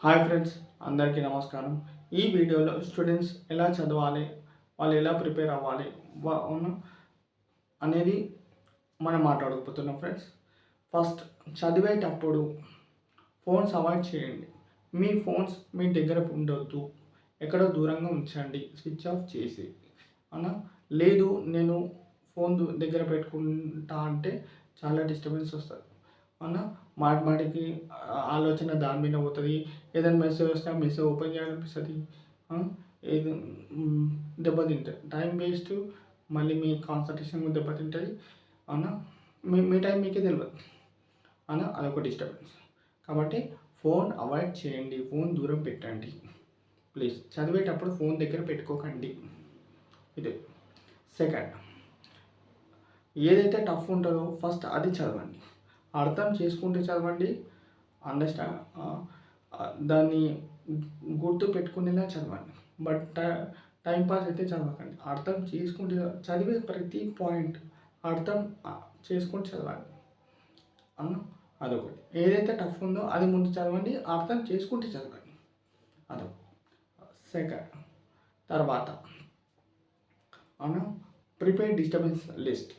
Hi friends, అందరికీ నమస్కారం. ఈ వీడియోలో స్టూడెంట్స్ ఎలా చదవాలి, వాళ్ళు ఎలా ప్రిపేర్ అవ్వాలి అనేది మనం మాట్లాడకపోతున్నాం ఫ్రెండ్స్. ఫస్ట్, చదివేటప్పుడు ఫోన్స్ అవాయిడ్ చేయండి. మీ ఫోన్స్ మీ దగ్గర ఉండొద్దు, ఎక్కడో దూరంగా ఉంచండి, స్విచ్ ఆఫ్ చేసి. అవునా? లేదు నేను ఫోన్ దగ్గర పెట్టుకుంటా అంటే చాలా డిస్టర్బెన్స్ వస్తుంది. అవునా? మాటికి ఆలోచన దాని మీద పోతుంది. ఏదైనా మెసేజ్ వస్తే ఆ మెసేజ్ ఓపెన్ చేయాలనిపిస్తుంది. ఏది దెబ్బతింటుంది, టైం వేస్ట్, మళ్ళీ మీ కాన్సన్ట్రేషన్ దెబ్బతింటుంది. అవునా? మీ టైం మీకే తెలియదు. అవునా? అదొక డిస్టర్బెన్స్. కాబట్టి ఫోన్ అవాయిడ్ చేయండి, ఫోన్ దూరం పెట్టండి ప్లీజ్. చదివేటప్పుడు ఫోన్ దగ్గర పెట్టుకోకండి. ఇది సెకండ్. ఏదైతే టఫ్ ఉంటుందో ఫస్ట్ అది చదవండి, అర్థం చేసుకుంటే చదవండి. అండర్స్టాండ్, దాన్ని గుర్తు పెట్టుకునేలా చదవండి. బట్ టైంపాస్ అయితే చదవకండి. అర్థం చేసుకుంటే చదివే ప్రతి పాయింట్ అర్థం చేసుకుంటూ చదవండి అన్న. అదొకటి. ఏదైతే టఫ్ ఉందో అది ముందు చదవండి, అర్థం చేసుకుంటే చదవండి. అదొకటి. సెకండ్, తర్వాత అన్న, ప్రిపేర్ డిస్టర్బెన్స్ లిస్ట్.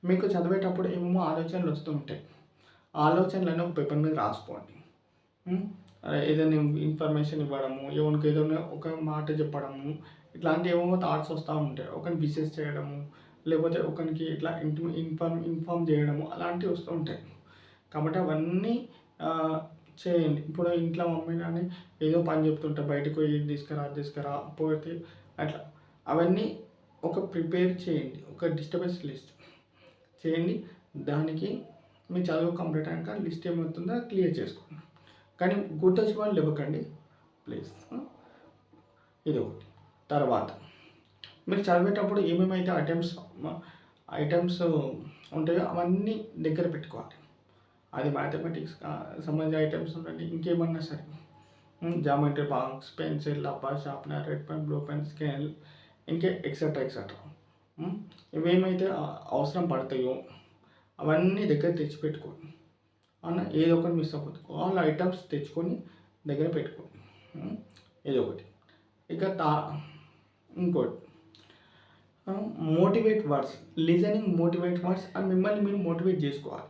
మీకు చదివేటప్పుడు ఏమేమో ఆలోచనలు వస్తూ ఉంటాయి. ఆలోచనలను ఒక పేపర్ మీద రాసుకోండి. ఏదైనా ఇన్ఫర్మేషన్ ఇవ్వడము, ఎవరికి ఏదైనా ఒక మాట చెప్పడము, ఇట్లాంటి ఏమేమో థాట్స్ వస్తూ ఉంటాయి. ఒకరిని బిజినెస్ చేయడము, లేకపోతే ఒకరికి ఇట్లా ఇన్ఫార్మ్ చేయడము, అలాంటివి వస్తూ ఉంటాయి. కాబట్టి అవన్నీ చేయండి. ఇప్పుడు ఇంట్లో మమ్మీ కానీ ఏదో పని చెప్తుంటే బయటకు పోయి ఇది తీసుకురా అది తీసుకురా పోతే అట్లా అవన్నీ ఒక ప్రిపేర్ చేయండి, ఒక డిస్టర్బెన్స్ లిస్ట్ చేయండి. దానికి మీ చదువు కంప్లీట్ అయ్యాక లిస్ట్ ఏమవుతుందో క్లియర్ చేసుకోండి. కానీ గుర్తొచ్చి వాళ్ళు ఇవ్వకండి ప్లీజ్. ఇది ఒకటి. తర్వాత మీరు చదివేటప్పుడు ఏమేమైతే ఐటమ్స్ ఉంటాయో అవన్నీ దగ్గర పెట్టుకోవాలి. అది మ్యాథమెటిక్స్ సంబంధించిన ఐటమ్స్ ఉండండి, ఇంకేమన్నా సరే, geometry box, pencil, rubber, sharpener, red pen, blue pen, scale, ఇంకే ఎక్సెట్రా ఎక్సెట్రా ఇవేమైతే అవసరం పడతాయో అవన్నీ దగ్గర తెచ్చిపెట్టుకోండి అన్న. ఏదో ఒకటి మిస్ అవ్వదు, ఆల్ ఐటమ్స్ తెచ్చుకొని దగ్గర పెట్టుకోండి. ఏదో ఒకటి. ఇక ఇంకోటి, motivate words, listening motivate words అని మిమ్మల్ని మీరు మోటివేట్ చేసుకోవాలి,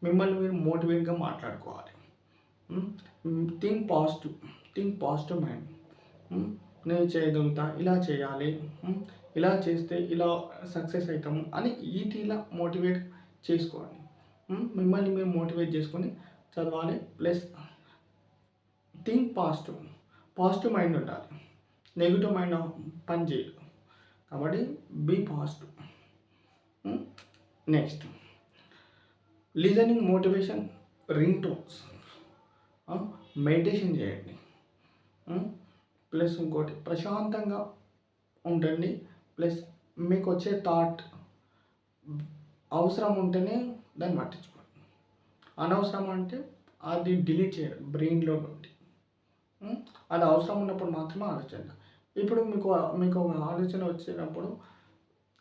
మిమ్మల్ని మీరు మోటివేట్గా మాట్లాడుకోవాలి. Think positive mind. నేను చేయగలుగుతా, ఇలా చేయాలి, ఇలా చేస్తే ఇలా సక్సెస్ అవుతాము అని ఈటీలా మోటివేట్ చేసుకోండి. మిమ్మల్ని మీరు మోటివేట్ చేసుకొని చదవాలి. ప్లస్ థింక్ పాజిటివ్ మైండ్ ఉండాలి, నెగిటివ్ మైండ్ పని చేయదు. కాబట్టి be positive. Next, listening motivation ring tones, meditation చేయండి. ప్లస్ ఇంకోటి, ప్రశాంతంగా ఉండండి. ప్లస్ మీకు వచ్చే థాట్ అవసరం ఉంటేనే దాన్ని పట్టించుకోండి, అనవసరం అంటే అది డిలీట్ చేయండి బ్రెయిన్లో నుండి. అది అవసరం ఉన్నప్పుడు మాత్రమే ఆలోచన. ఇప్పుడు మీకు ఒక ఆలోచన వచ్చినప్పుడు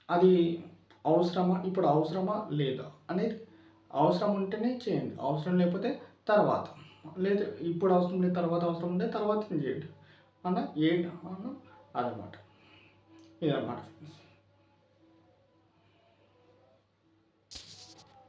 అది అవసరమా లేదా అనేది, అవసరం ఉంటేనే చేయండి, అవసరం లేకపోతే తర్వాత, లేదు ఇప్పుడు అవసరం లేదు తర్వాత అవసరం ఉంటే తర్వాత చేయండి అన్న. అదన్నమాట, ఇదన్నమాట.